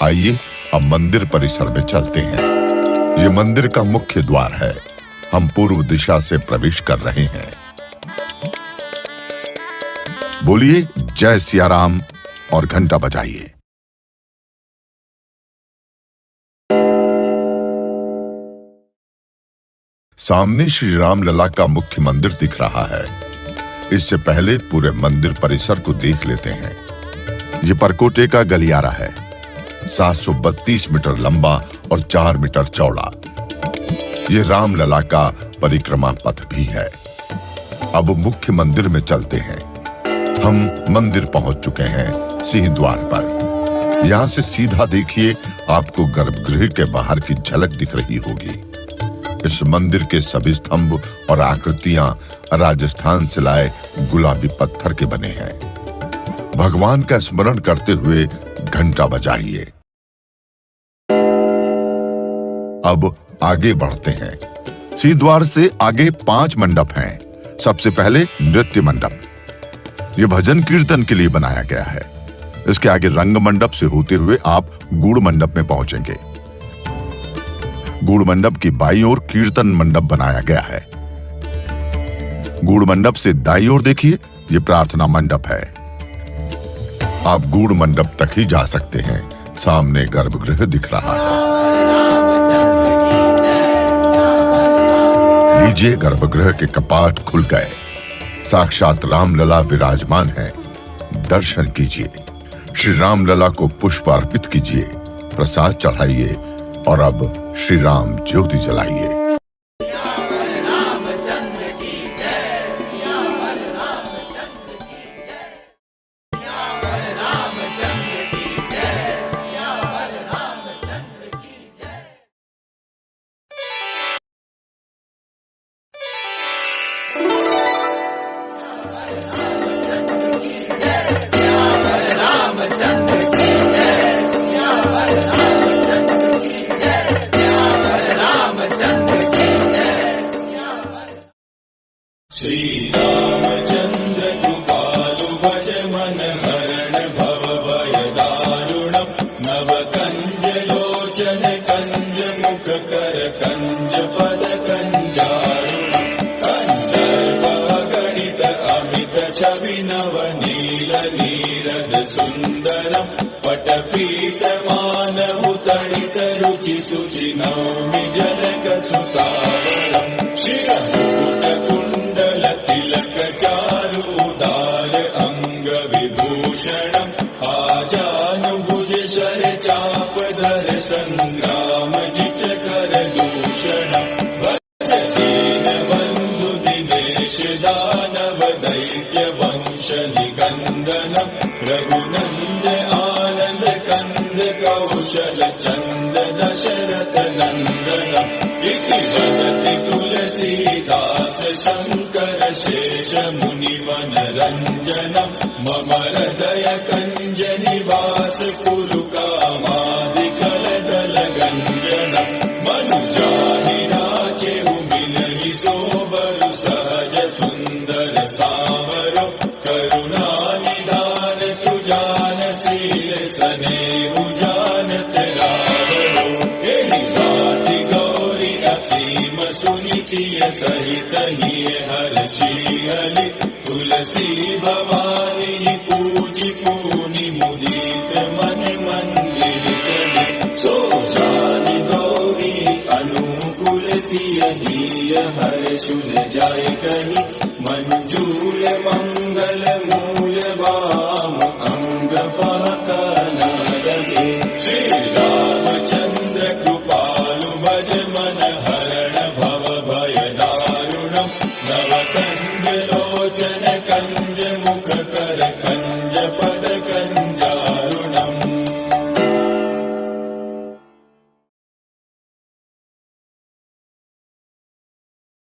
आइए अब मंदिर परिसर में चलते हैं। ये मंदिर का मुख्य द्वार है। हम पूर्व दिशा से प्रवेश कर रहे हैं। बोलिए जय सिया राम और घंटा बजाइए। सामने श्री राम लला का मुख्य मंदिर दिख रहा है। इससे पहले पूरे मंदिर परिसर को देख लेते हैं। ये परकोटे का गलियारा है, 732 मीटर लंबा और 4 मीटर चौड़ा। ये राम लला का परिक्रमा पथ भी है। अब मुख्य मंदिर में चलते हैं। हम मंदिर पहुंच चुके हैं सिंह द्वार पर। यहां से सीधा देखिए, आपको गर्भगृह के बाहर की झलक दिख रही होगी। इस मंदिर के सभी स्तंभ और आकृतियां राजस्थान से लाए गुलाबी पत्थर के बने हैं। भगवान का स्मरण करते हुए घंटा बजाइए। अब आगे बढ़ते हैं। सिंह द्वार से आगे 5 मंडप हैं। सबसे पहले नृत्य मंडप। यह भजन कीर्तन के लिए बनाया गया है। इसके आगे रंग मंडप से होते हुए आप गूढ़ मंडप में पहुंचेंगे। गूढ़ मंडप की बाईं ओर कीर्तन मंडप बनाया गया है। गूढ़ मंडप से दाईं ओर देखिए, यह प्रार्थना मंडप है। आप गूढ़ मंडप तक ही जा सकते हैं। सामने गर्भगृह दिख रहा है। लीजिए, गर्भगृह के कपाट खुल गए। साक्षात रामलला विराजमान है। दर्शन कीजिए। श्री रामलला को पुष्प अर्पित कीजिए, प्रसाद चढ़ाइए और अब श्री राम ज्योति जलाइए। श्री रामचंद्र कृपालु भज मन हरण भव भय दारुणम नव कंज लोचन कंज मुख कर कंज पद कंजारुणम कंदर्प गणित अमित छवि नव नील नीरद सुंदरम पटपीत मानव तड़ित रुचि सुचि नौमि जनक सुतावरम शिरमुकुट कुंडल तिलक चारुदार अंग विभूषणम आजानुभुज शर चाप धर संग्राम जित कर दूषणम भज दीन बंधु दिनेश दानव दैत्य वंश निकंदनम रघुनंद आनंद कंद कौशल चंद दशरथ नंदनम इति वदति तुलसीदास शंकर शेष मुनिवन रंजनम मम हृदय कंज निवास कुरु कामादिकल दल गंजनम मनुजाहि राचेहु मिलहि सोबरु सहज सुंदर सावरो करुणा निदान सुजान शील सनेहु जानत रावरो एहि बाति गौरी असीम सुनि सिय सहित ही हर्षियलि तुलसी भवानी पूजि पूनि मुदित मन मंदिर चले सो जानि गौरी अनुकूल सिय ही हर्षुल जाय कहि मंजूर मंगल मूल वाम अंग फहकन लगे श्री रामचंद्र कृपालु भज मन हरण भव भय दारुणम नव कंज लोचन कंज मुख कर कंज पद कंज